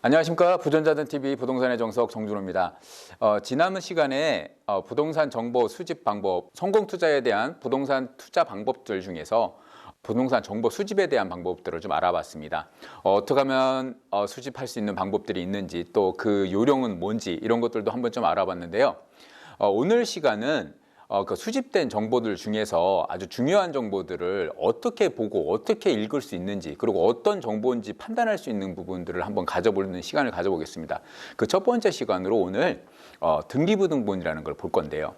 안녕하십니까. 부전자든 TV 부동산의 정석 정준호입니다. 지난 시간에 부동산 정보 수집 방법, 성공 투자에 대한 부동산 투자 방법들 중에서 부동산 정보 수집에 대한 방법들을 좀 알아봤습니다. 어떻게 하면 수집할 수 있는 방법들이 있는지, 또 그 요령은 뭔지 이런 것들도 한번 좀 알아봤는데요. 오늘 시간은 그 수집된 정보들 중에서 아주 중요한 정보들을 어떻게 보고 어떻게 읽을 수 있는지, 그리고 어떤 정보인지 판단할 수 있는 부분들을 한번 가져보는 시간을 가져보겠습니다. 그 첫 번째 시간으로 오늘 등기부등본이라는 걸 볼 건데요.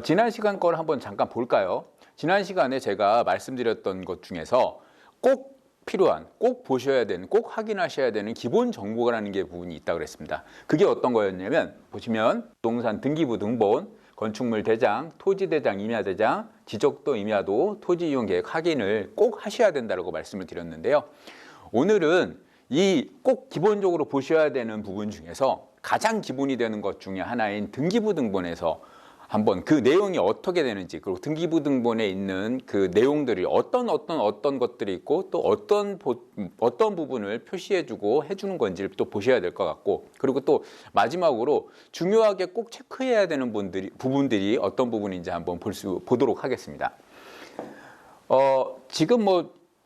지난 시간 걸 한번 잠깐 볼까요? 지난 시간에 제가 말씀드렸던 것 중에서 꼭 필요한, 꼭 보셔야 되는, 꼭 확인하셔야 되는 기본 정보라는 게 부분이 있다고 그랬습니다. 그게 어떤 거였냐면, 보시면 부동산 등기부등본, 건축물 대장, 토지 대장, 임야 대장, 지적도, 임야도, 토지 이용 계획 확인을 꼭 하셔야 된다고 말씀을 드렸는데요. 오늘은 이 꼭 기본적으로 보셔야 되는 부분 중에서 가장 기본이 되는 것 중에 하나인 등기부등본에서 한번 그 내용이 어떻게 되는지, 그리고 등기부등본에 있는 그 내용들이 어떤 것들이 있고, 또 어떤 부분을 표시해주고 해주는 건지를 또 보셔야 될 것 같고, 그리고 또 마지막으로 중요하게 꼭 체크해야 되는 부분들이 어떤 부분인지 한번 보도록 하겠습니다. 지금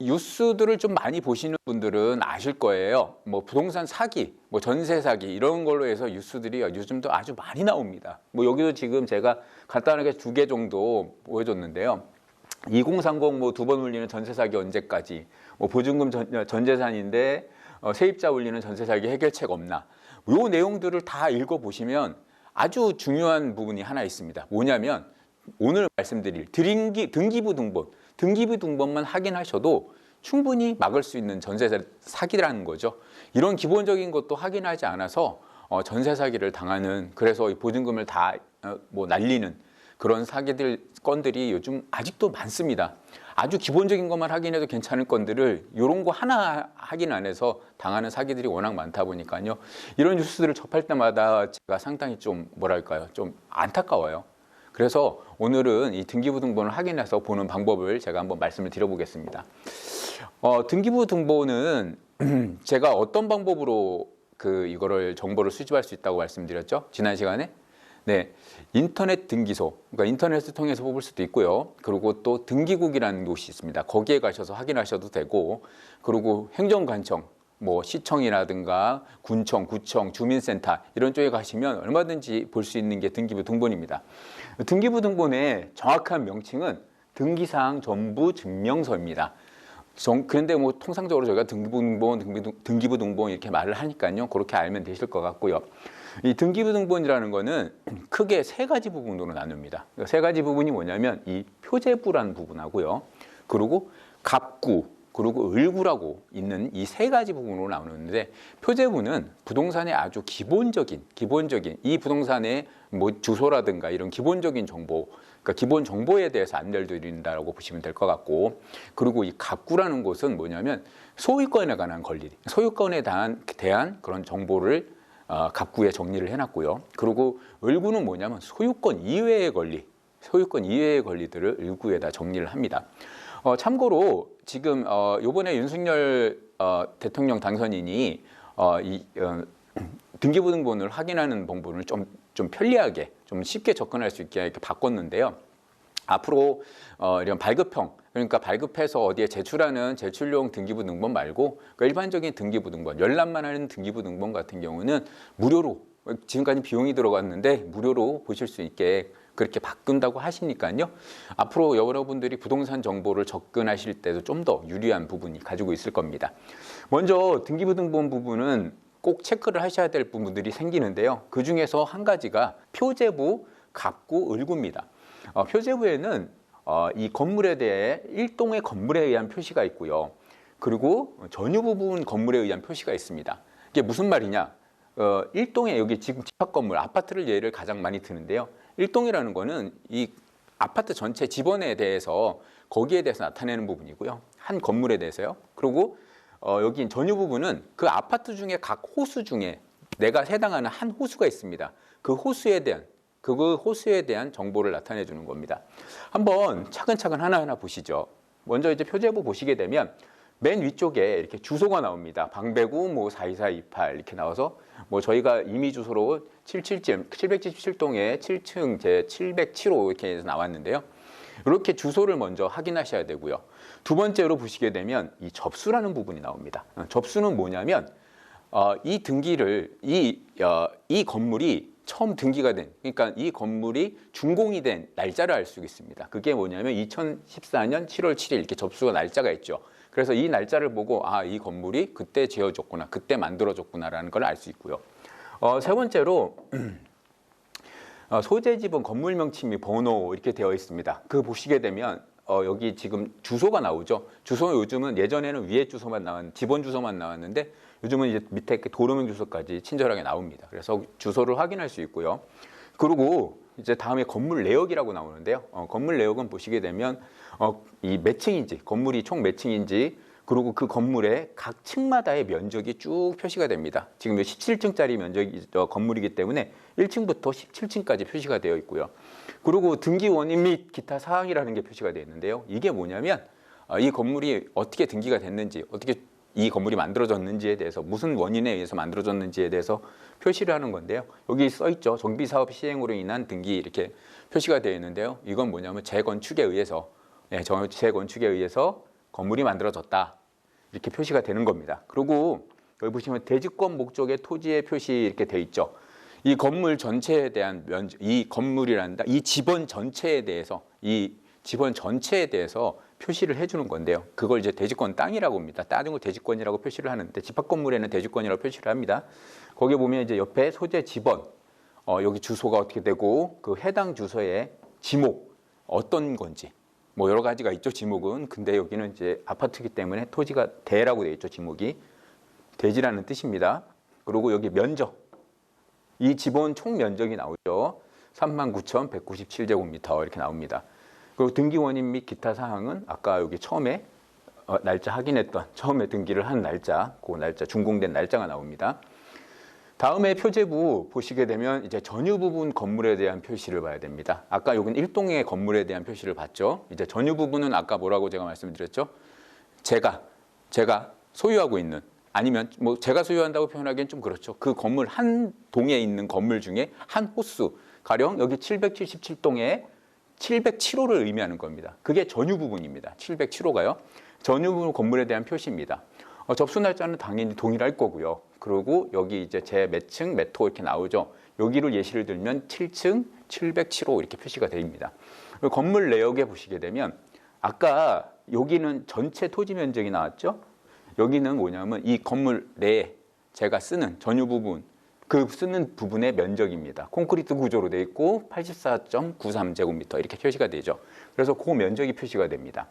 뉴스들을 좀 많이 보시는 분들은 아실 거예요. 부동산 사기, 전세 사기 이런 걸로 해서 뉴스들이 요즘도 아주 많이 나옵니다. 여기도 지금 제가 간단하게 2개 정도 보여줬는데요. 2030 두 번 울리는 전세 사기 언제까지? 보증금 전 재산인데 세입자 울리는 전세 사기 해결책 없나? 요 내용들을 다 읽어보시면 아주 중요한 부분이 하나 있습니다. 뭐냐면 오늘 말씀드릴 등기부등본만 확인하셔도 충분히 막을 수 있는 전세 사기라는 거죠. 이런 기본적인 것도 확인하지 않아서 전세 사기를 당하는, 그래서 보증금을 다 날리는 그런 건들이 요즘 아직도 많습니다. 아주 기본적인 것만 확인해도 괜찮을 건들을 이런 거 하나 확인 안 해서 당하는 사기들이 워낙 많다 보니까요. 이런 뉴스들을 접할 때마다 제가 상당히 좀 안타까워요. 그래서 오늘은 이 등기부등본을 확인해서 보는 방법을 제가 한번 말씀을 드려보겠습니다. 등기부등본은 제가 어떤 방법으로 이거를 정보를 수집할 수 있다고 말씀드렸죠? 지난 시간에? 네, 인터넷 등기소, 그러니까 인터넷을 통해서 뽑을 수도 있고요. 그리고 또 등기국이라는 곳이 있습니다. 거기에 가셔서 확인하셔도 되고, 그리고 행정관청, 시청이라든가 군청, 구청, 주민센터 이런 쪽에 가시면 얼마든지 볼 수 있는 게 등기부등본입니다. 등기부등본의 정확한 명칭은 등기사항 전부 증명서입니다. 그런데 통상적으로 저희가 등기부등본 이렇게 말을 하니까요. 그렇게 알면 되실 것 같고요. 이 등기부등본이라는 거는 크게 3가지 부분으로 나눕니다. 3가지 부분이 뭐냐면 이 표제부라는 부분하고요. 그리고 갑구, 그리고 을구라고 있는 이 3가지 부분으로 나누는데, 표제부는 부동산의 아주 기본적인 이 부동산의 주소라든가 이런 기본적인 정보, 그러니까 기본 정보에 대해서 안내를 드린다고 보시면 될 것 같고, 그리고 이 갑구라는 곳은 뭐냐면 소유권에 관한 권리, 소유권에 대한 그런 정보를 갑구에 정리를 해놨고요. 그리고 을구는 뭐냐면 소유권 이외의 권리들을 을구에다 정리를 합니다. 참고로 지금 이번에 윤석열 대통령 당선인이 등기부등본을 확인하는 방법을 좀 편리하게, 좀 쉽게 접근할 수 있게 이렇게 바꿨는데요. 앞으로 이런 발급형, 그러니까 발급해서 어디에 제출하는 제출용 등기부등본 말고 일반적인 등기부등본, 열람만 하는 등기부등본 같은 경우는 무료로, 지금까지 비용이 들어갔는데 무료로 보실 수 있게 그렇게 바꾼다고 하시니까요. 앞으로 여러분들이 부동산 정보를 접근하실 때도 좀 더 유리한 부분이 가지고 있을 겁니다. 먼저 등기부등본 부분은 꼭 체크를 하셔야 될 부분들이 생기는데요. 그 중에서 한 가지가 표제부, 갑구, 을구입니다. 표제부에는 이 건물에 대해 일동의 건물에 의한 표시가 있고요. 그리고 전유 부분 건물에 의한 표시가 있습니다. 이게 무슨 말이냐? 일동에, 여기 지금 집합 건물, 아파트를 예를 가장 많이 드는데요. 일동이라는 거는 이 아파트 전체 지번에 대해서, 거기에 대해서 나타내는 부분이고요. 한 건물에 대해서요. 그리고 여기 전유 부분은 그 아파트 중에 각 호수 중에 내가 해당하는 한 호수가 있습니다. 그 호수에 대한 정보를 나타내 주는 겁니다. 한번 차근차근 하나하나 보시죠. 먼저 이제 표제부 보시게 되면 맨 위쪽에 이렇게 주소가 나옵니다. 방배구 뭐 42428 이렇게 나와서 뭐 저희가 임의 주소로 777동에 7층 제 707호 이렇게 해서 나왔는데요. 이렇게 주소를 먼저 확인하셔야 되고요. 두 번째로 보시게 되면 이 접수라는 부분이 나옵니다. 접수는 뭐냐면 이 등기를 이 건물이 처음 등기가 된, 그러니까 이 건물이 준공이 된 날짜를 알 수 있습니다. 그게 뭐냐면 2014년 7월 7일 이렇게 접수가 날짜가 있죠. 그래서 이 날짜를 보고 이 건물이 그때 지어졌구나, 그때 만들어졌구나라는 걸 알 수 있고요. 세 번째로 소재 지분 건물 명칭 및 번호 이렇게 되어 있습니다. 그 보시게 되면 여기 지금 주소가 나오죠. 주소는 요즘은 예전에는 위에 주소만 지번 주소만 나왔는데 요즘은 이제 밑에 도로명 주소까지 친절하게 나옵니다. 그래서 주소를 확인할 수 있고요. 그리고 이제 다음에 건물 내역이라고 나오는데요. 건물 내역은 보시게 되면 이 몇 층인지, 건물이 총 몇 층인지, 그리고 그 건물의 각 층마다의 면적이 쭉 표시가 됩니다. 지금 17층짜리 면적이 건물이기 때문에 1층부터 17층까지 표시가 되어 있고요. 그리고 등기 원인 및 기타 사항이라는 게 표시가 되어 있는데요. 이게 뭐냐면 이 건물이 어떻게 등기가 됐는지, 어떻게 이 건물이 만들어졌는지에 대해서, 무슨 원인에 의해서 만들어졌는지에 대해서 표시를 하는 건데요. 여기 써 있죠. 정비사업 시행으로 인한 등기 이렇게 표시가 되어 있는데요. 이건 뭐냐면 재건축에 의해서 건물이 만들어졌다, 이렇게 표시가 되는 겁니다. 그리고 여기 보시면 대지권 목적의 토지의 표시 이렇게 돼 있죠. 이 건물 전체에 대한 이 건물이란다, 이 지번 전체에 대해서 표시를 해주는 건데요. 그걸 이제 대지권 땅이라고 합니다. 땅을 대지권이라고 표시를 하는데 집합 건물에는 대지권이라고 표시를 합니다. 거기 보면 이제 옆에 소재 지번, 여기 주소가 어떻게 되고 그 해당 주소의 지목 어떤 건지, 뭐 여러 가지가 있죠, 지목은. 근데 여기는 이제 아파트이기 때문에 토지가 대라고 되어 있죠, 지목이. 대지라는 뜻입니다. 그리고 여기 면적, 이 지번 총 면적이 나오죠. 39,197제곱미터 이렇게 나옵니다. 그리고 등기 원인 및 기타 사항은 아까 여기 처음에 날짜 확인했던, 처음에 등기를 한 날짜, 그 날짜, 준공된 날짜가 나옵니다. 다음에 표제부 보시게 되면 이제 전유 부분 건물에 대한 표시를 봐야 됩니다. 아까 여기는 일동의 건물에 대한 표시를 봤죠. 이제 전유 부분은 아까 뭐라고 제가 말씀드렸죠? 제가 소유하고 있는, 아니면 뭐 제가 소유한다고 표현하기엔 좀 그렇죠. 그 건물 한 동에 있는 건물 중에 한 호수, 가령 여기 777동에 707호를 의미하는 겁니다. 그게 전유 부분입니다. 707호가요. 전유 부분 건물에 대한 표시입니다. 접수 날짜는 당연히 동일할 거고요. 그리고 여기 이제 제 몇 층, 몇 호 이렇게 나오죠. 여기를 예시를 들면 7층 707호 이렇게 표시가 됩니다. 건물 내역에 보시게 되면 아까 여기는 전체 토지 면적이 나왔죠. 여기는 뭐냐면 이 건물 내에 제가 쓰는 전유 부분, 그 쓰는 부분의 면적입니다. 콘크리트 구조로 되어 있고 84.93제곱미터 이렇게 표시가 되죠. 그래서 그 면적이 표시가 됩니다.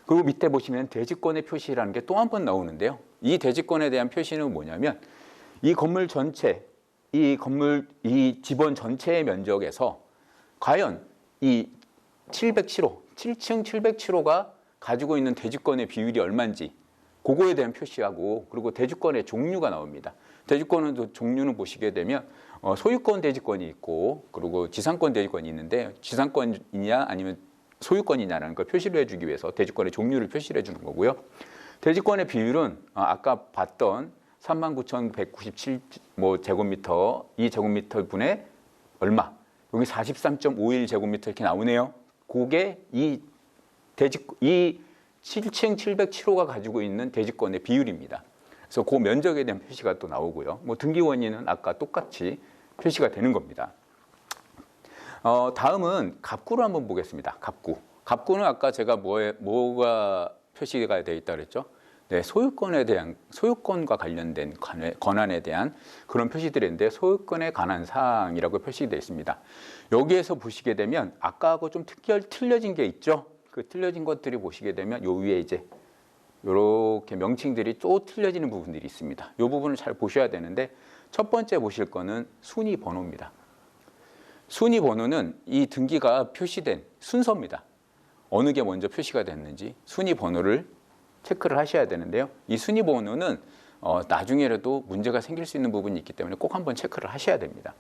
그리고 밑에 보시면 대지권의 표시라는 게 또 한 번 나오는데요. 이 대지권에 대한 표시는 뭐냐면 이 건물 전체, 이 지번 전체의 면적에서 과연 이 707호, 7층 707호가 가지고 있는 대지권의 비율이 얼마인지 그거에 대한 표시하고, 그리고 대지권의 종류가 나옵니다. 대지권은 종류는 보시게 되면 소유권 대지권이 있고, 그리고 지상권 대지권이 있는데 지상권이냐 아니면 소유권이냐라는 걸 표시를 해주기 위해서 대지권의 종류를 표시를 해주는 거고요. 대지권의 비율은 아까 봤던 39,197 제곱미터, 이 제곱미터 분의 얼마? 여기 43.51제곱미터 이렇게 나오네요. 그게 이 7층 707호가 가지고 있는 대지권의 비율입니다. 그래서 그 면적에 대한 표시가 또 나오고요. 뭐 등기 원인은 아까 똑같이 표시가 되는 겁니다. 다음은 갑구를 한번 보겠습니다. 갑구는 아까 제가 뭐가 표시가 되어 있다 그랬죠? 네, 소유권과 관련된 권한에 대한 그런 표시들인데, 소유권에 관한 사항이라고 표시되어 있습니다. 여기에서 보시게 되면 아까하고 좀 틀려진 게 있죠? 그 틀려진 것들이 보시게 되면 요 위에 이제 이렇게 명칭들이 또 틀려지는 부분들이 있습니다. 이 부분을 잘 보셔야 되는데, 첫 번째 보실 거는 순위 번호입니다. 순위 번호는 이 등기가 표시된 순서입니다. 어느 게 먼저 표시가 됐는지 순위 번호를 체크를 하셔야 되는데요. 이 순위 번호는 나중에라도 문제가 생길 수 있는 부분이 있기 때문에 꼭 한번 체크를 하셔야 됩니다.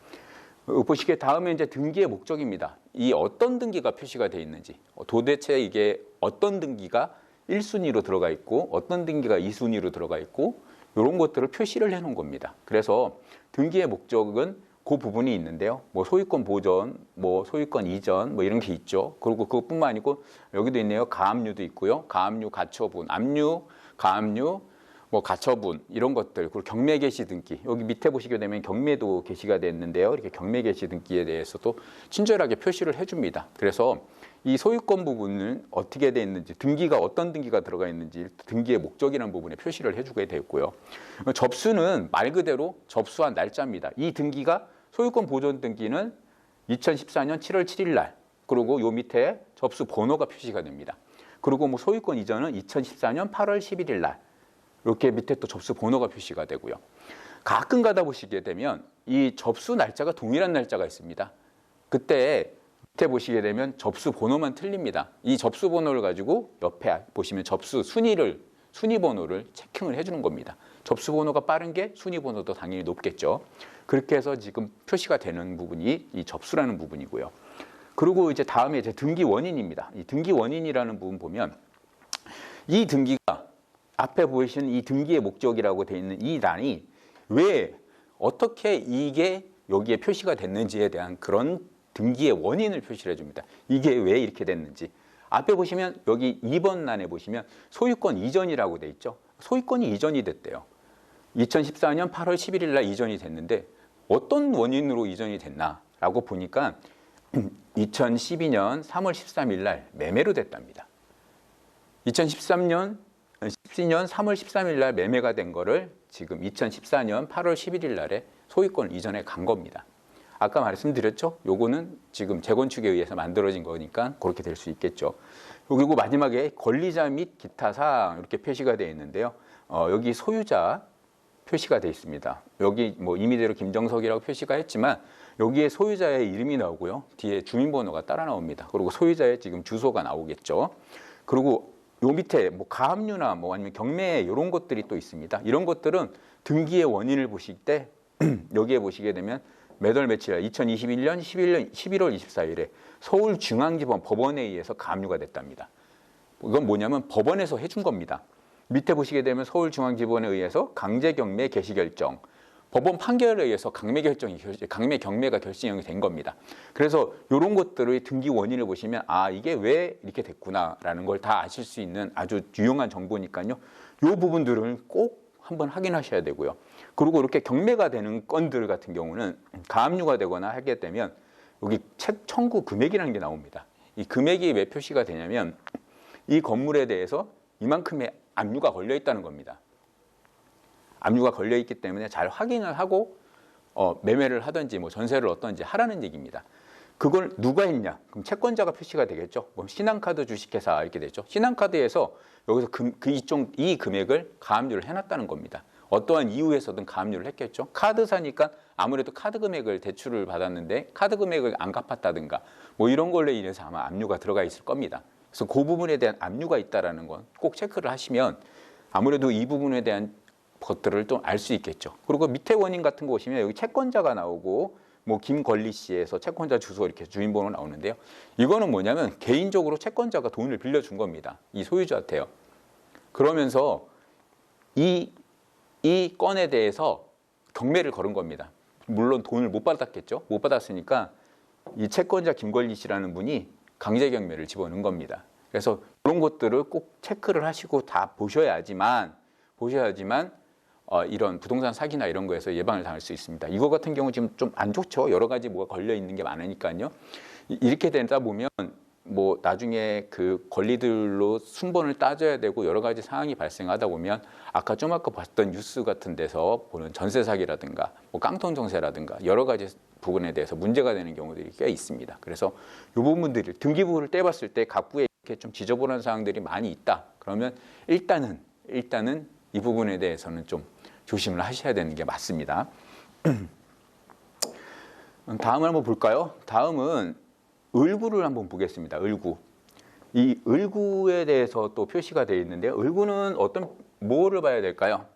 보시기에 다음에 이제 등기의 목적입니다. 이 어떤 등기가 표시가 되어 있는지, 도대체 이게 어떤 등기가 1순위로 들어가 있고 어떤 등기가 2순위로 들어가 있고 이런 것들을 표시를 해놓은 겁니다. 그래서 등기의 목적은 그 부분이 있는데요. 뭐 소유권 보전, 뭐 소유권 이전, 뭐 이런 게 있죠. 그리고 그것뿐만 아니고 여기도 있네요. 가압류도 있고요. 가압류, 가처분, 압류, 가압류, 뭐 가처분 이런 것들, 그리고 경매 개시 등기, 여기 밑에 보시게 되면 경매도 게시가 됐는데요. 이렇게 경매 개시 등기에 대해서도 친절하게 표시를 해줍니다. 그래서 이 소유권 부분은 어떻게 돼 있는지, 등기가 어떤 등기가 들어가 있는지 등기의 목적이라는 부분에 표시를 해주게 되고요. 접수는 말 그대로 접수한 날짜입니다. 이 등기가 소유권 보존 등기는 2014년 7월 7일 날, 그리고 요 밑에 접수 번호가 표시가 됩니다. 그리고 뭐 소유권 이전은 2014년 8월 11일 날, 이렇게 밑에 또 접수 번호가 표시가 되고요. 가끔 가다 보시게 되면 이 접수 날짜가 동일한 날짜가 있습니다. 그때 밑에 보시게 되면 접수 번호만 틀립니다. 이 접수 번호를 가지고 옆에 보시면 접수 순위 번호를 체킹을 해주는 겁니다. 접수 번호가 빠른 게 순위 번호도 당연히 높겠죠. 그렇게 해서 지금 표시가 되는 부분이 이 접수라는 부분이고요. 그리고 이제 다음에 이제 등기 원인입니다. 이 등기 원인이라는 부분 보면 이 등기가 앞에 보이신 이 등기의 목적이라고 되어 있는 이欄이 왜 어떻게 이게 여기에 표시가 됐는지에 대한 그런 등기의 원인을 표시를 해줍니다. 이게 왜 이렇게 됐는지. 앞에 보시면 여기 2번 란에 보시면 소유권 이전이라고 돼 있죠. 소유권이 이전이 됐대요. 2014년 8월 11일 날 이전이 됐는데 어떤 원인으로 이전이 됐나라고 보니까 2012년 3월 13일 날 매매로 됐답니다. 2013년 3월 13일 날 매매가 된 거를 지금 2014년 8월 11일 날에 소유권 이전에 간 겁니다. 아까 말씀드렸죠? 요거는 지금 재건축에 의해서 만들어진 거니까 그렇게 될 수 있겠죠. 그리고 마지막에 권리자 및 기타 사항 이렇게 표시가 되어 있는데요. 여기 소유자 표시가 되어 있습니다. 여기 뭐 임의대로 김정석이라고 표시가 했지만 여기에 소유자의 이름이 나오고요. 뒤에 주민번호가 따라 나옵니다. 그리고 소유자의 지금 주소가 나오겠죠. 그리고 요 밑에 뭐 가압류나 뭐 아니면 경매 이런 것들이 또 있습니다. 이런 것들은 등기의 원인을 보실 때 여기에 보시게 되면 몇 월 며칠 날 2021년 11월 24일에 서울중앙지법 법원에 의해서 가압류가 됐답니다. 이건 뭐냐면 법원에서 해준 겁니다. 밑에 보시게 되면 서울중앙지법에 의해서 강제경매 개시결정, 법원 판결에 의해서 강매 경매가 결정이 된 겁니다. 그래서 이런 것들의 등기 원인을 보시면 아 이게 왜 이렇게 됐구나라는 걸 다 아실 수 있는 아주 유용한 정보니까요. 이 부분들을 꼭 한번 확인하셔야 되고요. 그리고 이렇게 경매가 되는 건들 같은 경우는 가압류가 되거나 하게 되면 여기 책 청구 금액이라는 게 나옵니다. 이 금액이 왜 표시가 되냐면 이 건물에 대해서 이만큼의 압류가 걸려 있다는 겁니다. 압류가 걸려 있기 때문에 잘 확인을 하고 매매를 하든지 뭐 전세를 얻든지 하라는 얘기입니다. 그걸 누가 했냐? 그럼 채권자가 표시가 되겠죠. 뭐 신한카드 주식회사 이렇게 되죠. 신한카드에서 여기서 이 금액을 가압류를 해놨다는 겁니다. 어떠한 이유에서든 가압류를 했겠죠. 카드사니까 아무래도 카드 금액을 대출을 받았는데 카드 금액을 안 갚았다든가 뭐 이런 걸로 인해서 아마 압류가 들어가 있을 겁니다. 그래서 그 부분에 대한 압류가 있다라는 건 꼭 체크를 하시면 아무래도 이 부분에 대한 것들을 좀 알 수 있겠죠. 그리고 밑에 원인 같은 거 보시면 여기 채권자가 나오고 뭐 김권리 씨에서 채권자 주소 이렇게 주민번호 나오는데요. 이거는 뭐냐면 개인적으로 채권자가 돈을 빌려준 겁니다. 이 소유자한테요. 그러면서 이 건에 대해서 경매를 걸은 겁니다. 물론 돈을 못 받았겠죠. 못 받았으니까 이 채권자 김권리 씨라는 분이 강제 경매를 집어넣은 겁니다. 그래서 그런 것들을 꼭 체크를 하시고 다 보셔야지만 이런 부동산 사기나 이런 거에서 예방을 당할 수 있습니다. 이거 같은 경우 지금 좀 안 좋죠. 여러 가지 뭐가 걸려 있는 게 많으니까요. 이렇게 되다 보면 뭐 나중에 그 권리들로 순번을 따져야 되고 여러 가지 상황이 발생하다 보면 아까 봤던 뉴스 같은 데서 보는 전세 사기라든가 뭐 깡통 정세라든가 여러 가지 부분에 대해서 문제가 되는 경우들이 꽤 있습니다. 그래서 이 부분들이 등기부를 떼봤을 때 각부에 이렇게 좀 지저분한 사항들이 많이 있다. 그러면 일단은 이 부분에 대해서는 좀 조심을 하셔야 되는 게 맞습니다. 다음을 한번 볼까요? 다음은 을구를 한번 보겠습니다. 을구. 이 을구에 대해서 또 표시가 되어 있는데요. 을구는 뭐를 봐야 될까요?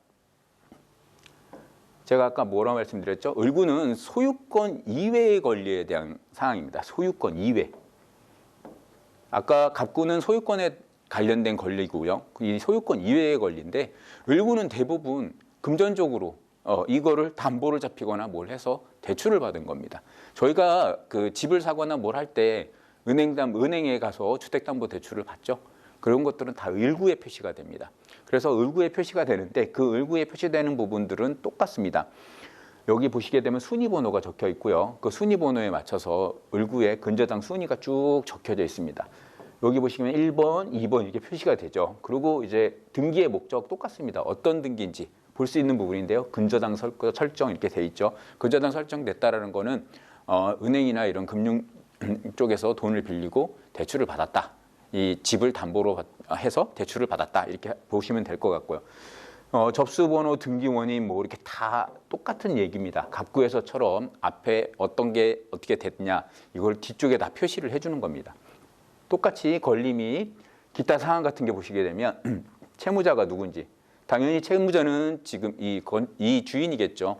제가 아까 뭐라고 말씀드렸죠? 을구는 소유권 이외의 권리에 대한 사항입니다. 소유권 이외. 아까 갑구는 소유권에 관련된 권리고요. 이 소유권 이외의 권리인데 을구는 대부분 금전적으로 이거를 담보를 잡히거나 뭘 해서 대출을 받은 겁니다. 저희가 그 집을 사거나 뭘 할 때 은행에 가서 주택담보대출을 받죠. 그런 것들은 다 을구에 표시가 됩니다. 그래서 을구에 표시가 되는데 그 을구에 표시되는 부분들은 똑같습니다. 여기 보시게 되면 순위번호가 적혀 있고요. 그 순위번호에 맞춰서 을구에 근저당 순위가 쭉 적혀져 있습니다. 여기 보시면 1번, 2번 이렇게 표시가 되죠. 그리고 이제 등기의 목적 똑같습니다. 어떤 등기인지 볼 수 있는 부분인데요. 근저당 설정 이렇게 돼 있죠. 근저당 설정됐다라는 거는 은행이나 이런 금융 쪽에서 돈을 빌리고 대출을 받았다. 이 집을 담보로 해서 대출을 받았다. 이렇게 보시면 될 것 같고요. 접수번호, 등기원인 뭐 이렇게 다 똑같은 얘기입니다. 갑구에서처럼 앞에 어떤 게 어떻게 됐냐 이걸 뒤쪽에 다 표시를 해주는 겁니다. 똑같이 권리 및 기타 사항 같은 게 보시게 되면 채무자가 누군지 당연히 채무자는 지금 이 주인이겠죠.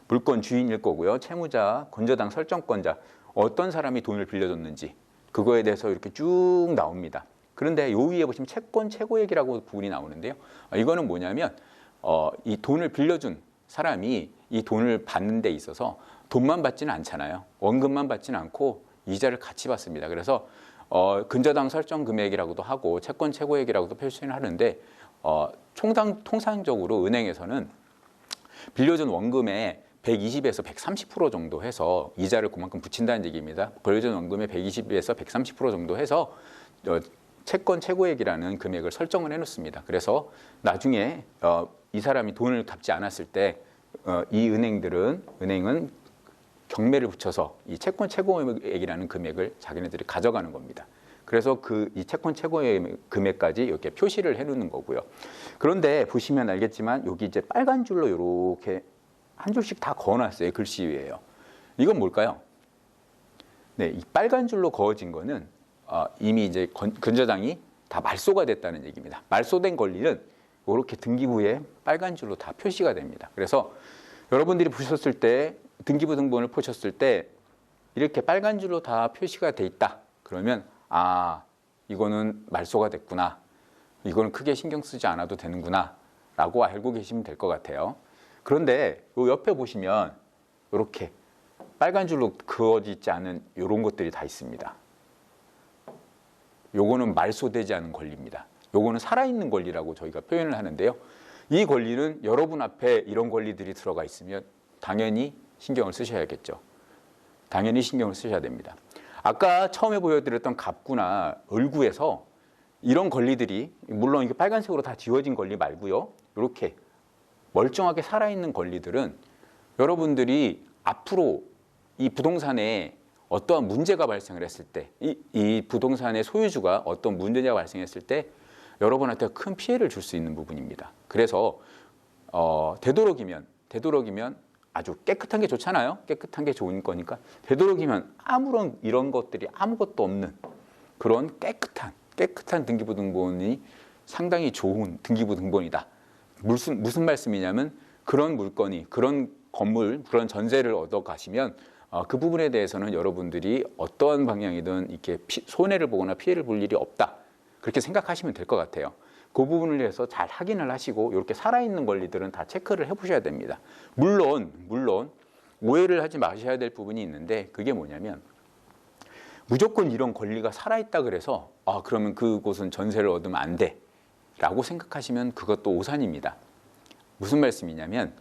물건 주인일 거고요. 채무자, 근저당 설정권자 어떤 사람이 돈을 빌려줬는지 그거에 대해서 이렇게 쭉 나옵니다. 그런데 요 위에 보시면 채권 최고액이라고 부분이 나오는데요. 이거는 뭐냐면 이 돈을 빌려준 사람이 이 돈을 받는 데 있어서 돈만 받지는 않잖아요. 원금만 받지는 않고 이자를 같이 받습니다. 그래서 근저당 설정 금액이라고도 하고 채권 최고액이라고도 표시는 하는데 통상적으로 은행에서는 빌려준 원금의 120에서 130% 정도 해서 이자를 그만큼 붙인다는 얘기입니다. 빌려준 원금의 120에서 130% 정도 해서 채권 최고액이라는 금액을 설정을 해놓습니다. 그래서 나중에 이 사람이 돈을 갚지 않았을 때 이 은행은 경매를 붙여서 이 채권 최고액이라는 금액을 자기네들이 가져가는 겁니다. 그래서 이 채권 최고액 금액까지 이렇게 표시를 해놓는 거고요. 그런데 보시면 알겠지만 여기 이제 빨간 줄로 이렇게 한 줄씩 다 그어놨어요. 글씨 위에요. 이건 뭘까요? 네, 이 빨간 줄로 그어진 거는 이미 이제 근저당이 다 말소가 됐다는 얘기입니다. 말소된 권리는 이렇게 등기부에 빨간 줄로 다 표시가 됩니다. 그래서 여러분들이 보셨을 때 등기부 등본을 보셨을 때 이렇게 빨간 줄로 다 표시가 돼 있다. 그러면 이거는 말소가 됐구나. 이거는 크게 신경 쓰지 않아도 되는구나 라고 알고 계시면 될 것 같아요. 그런데 요 옆에 보시면 이렇게 빨간 줄로 그어지지 않은 이런 것들이 다 있습니다. 요거는 말소되지 않은 권리입니다. 요거는 살아있는 권리라고 저희가 표현을 하는데요. 이 권리는 여러분 앞에 이런 권리들이 들어가 있으면 당연히 신경을 쓰셔야겠죠. 당연히 신경을 쓰셔야 됩니다. 아까 처음에 보여드렸던 갑구나 을구에서 이런 권리들이 물론 이게 빨간색으로 다 지워진 권리 말고요. 이렇게 멀쩡하게 살아있는 권리들은 여러분들이 앞으로 이 부동산에 어떠한 문제가 발생을 했을 때, 이 부동산의 소유주가 어떤 문제가 발생했을 때 여러분한테 큰 피해를 줄 수 있는 부분입니다. 그래서 되도록이면 아주 깨끗한 게 좋잖아요. 깨끗한 게 좋은 거니까 되도록이면 아무런 이런 것들이 아무것도 없는 그런 깨끗한 등기부 등본이 상당히 좋은 등기부 등본이다. 무슨 말씀이냐면 그런 물건이 그런 건물 그런 전세를 얻어 가시면 그 부분에 대해서는 여러분들이 어떠한 방향이든 이렇게 손해를 보거나 피해를 볼 일이 없다. 그렇게 생각하시면 될 것 같아요. 그 부분을 위해서 잘 확인을 하시고 이렇게 살아있는 권리들은 다 체크를 해보셔야 됩니다. 물론 오해를 하지 마셔야 될 부분이 있는데 그게 뭐냐면 무조건 이런 권리가 살아있다 그래서 그러면 그곳은 전세를 얻으면 안 돼 라고 생각하시면 그것도 오산입니다. 무슨 말씀이냐면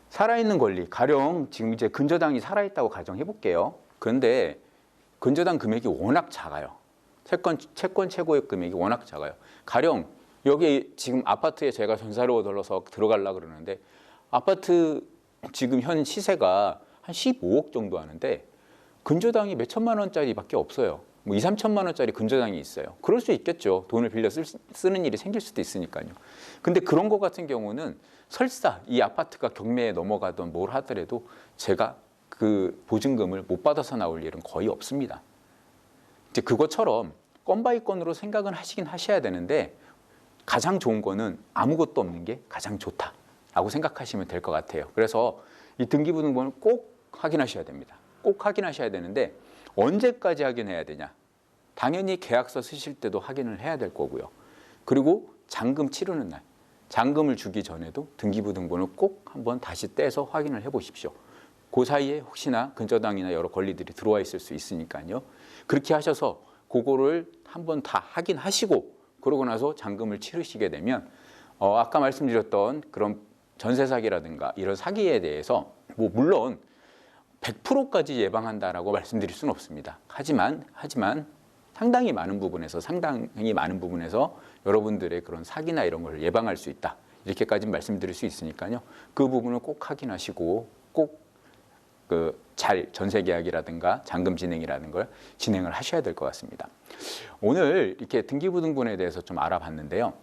살아있는 권리, 가령 지금 이제 근저당이 살아있다고 가정해 볼게요. 그런데 근저당 금액이 워낙 작아요. 채권 최고액 금액이 워낙 작아요. 가령 여기 지금 아파트에 제가 전세로 들러서 들어가려고 그러는데 아파트 지금 현 시세가 한 15억 정도 하는데 근저당이 몇 천만 원짜리밖에 없어요. 뭐 2, 3천만 원짜리 근저당이 있어요. 그럴 수 있겠죠. 돈을 빌려 쓰는 일이 생길 수도 있으니까요. 근데 그런 것 같은 경우는 설사 이 아파트가 경매에 넘어가던 뭘 하더라도 제가 그 보증금을 못 받아서 나올 일은 거의 없습니다. 이제 그것처럼 건 바이 건으로 생각은 하시긴 하셔야 되는데 가장 좋은 거는 아무것도 없는 게 가장 좋다라고 생각하시면 될 것 같아요. 그래서 이 등기부 등본을 꼭 확인하셔야 됩니다. 꼭 확인하셔야 되는데 언제까지 확인해야 되냐? 당연히 계약서 쓰실 때도 확인을 해야 될 거고요. 그리고 잔금 치르는 날, 잔금을 주기 전에도 등기부등본을 꼭 한번 다시 떼서 확인을 해보십시오. 그 사이에 혹시나 근저당이나 여러 권리들이 들어와 있을 수 있으니까요. 그렇게 하셔서 그거를 한번 다 확인하시고 그러고 나서 잔금을 치르시게 되면 아까 말씀드렸던 그런 전세 사기라든가 이런 사기에 대해서 뭐 물론 100%까지 예방한다라고 말씀드릴 수는 없습니다. 하지만 상당히 많은 부분에서 여러분들의 그런 사기나 이런 걸 예방할 수 있다. 이렇게까지 말씀드릴 수 있으니까요. 그 부분을 꼭 확인하시고 꼭 잘 전세 계약이라든가 잔금 진행이라는 걸 진행을 하셔야 될 것 같습니다. 오늘 이렇게 등기부등본에 대해서 좀 알아봤는데요.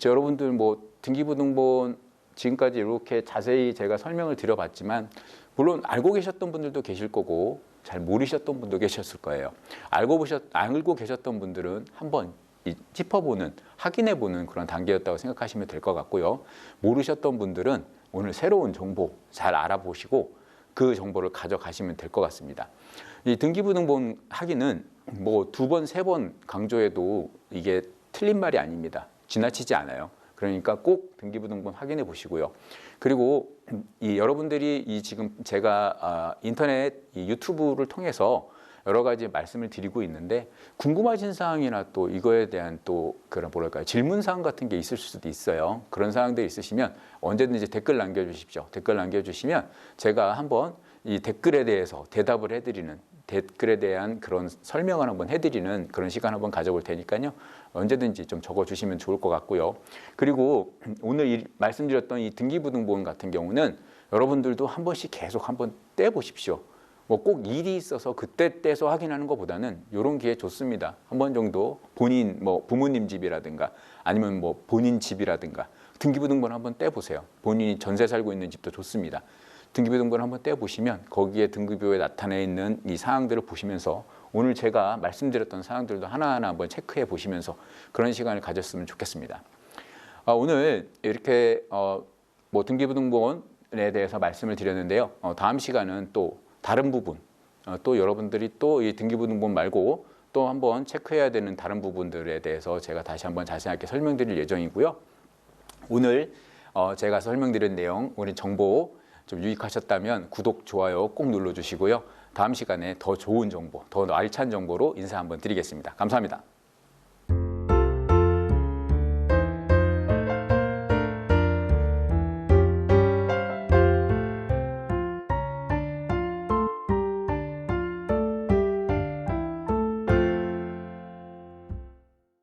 여러분들 뭐 등기부등본 지금까지 이렇게 자세히 제가 설명을 드려봤지만 물론 알고 계셨던 분들도 계실 거고 잘 모르셨던 분도 계셨을 거예요. 알고 계셨던 분들은 한번 짚어보는, 확인해보는 그런 단계였다고 생각하시면 될 것 같고요. 모르셨던 분들은 오늘 새로운 정보 잘 알아보시고 그 정보를 가져가시면 될 것 같습니다. 이 등기부등본 확인은 뭐 2번, 3번 강조해도 이게 틀린 말이 아닙니다. 지나치지 않아요. 그러니까 꼭 등기부등본 확인해 보시고요. 그리고 여러분들이 지금 제가 인터넷 유튜브를 통해서 여러 가지 말씀을 드리고 있는데 궁금하신 사항이나 또 이거에 대한 또 그런 뭐랄까요 질문 사항 같은 게 있을 수도 있어요. 그런 사항들이 있으시면 언제든지 댓글 남겨주십시오. 댓글 남겨주시면 제가 한번 이 댓글에 대해서 대답을 해드리는 댓글에 대한 그런 설명을 한번 해드리는 그런 시간 한번 가져볼 테니까요. 언제든지 좀 적어주시면 좋을 것 같고요. 그리고 오늘 말씀드렸던 이 등기부등본 같은 경우는 여러분들도 한 번씩 계속 한번 떼보십시오. 뭐 꼭 일이 있어서 그때 떼서 확인하는 것보다는 이런 기회 좋습니다. 한 번 정도 본인 뭐 부모님 집이라든가 아니면 뭐 본인 집이라든가 등기부등본 한번 떼보세요. 본인이 전세 살고 있는 집도 좋습니다. 등기부등본 한번 떼보시면 거기에 등기부에 나타나 있는 이 사항들을 보시면서 오늘 제가 말씀드렸던 사항들도 하나하나 한번 체크해 보시면서 그런 시간을 가졌으면 좋겠습니다. 오늘 이렇게 뭐 등기부등본에 대해서 말씀을 드렸는데요. 다음 시간은 또 다른 부분, 또 여러분들이 또 이 등기부등본 말고 또 한번 체크해야 되는 다른 부분들에 대해서 제가 다시 한번 자세하게 설명드릴 예정이고요. 오늘 제가 설명드린 내용, 오늘 정보 좀 유익하셨다면 구독, 좋아요 꼭 눌러주시고요. 다음 시간에 더 좋은 정보, 더 알찬 정보로 인사 한번 드리겠습니다. 감사합니다.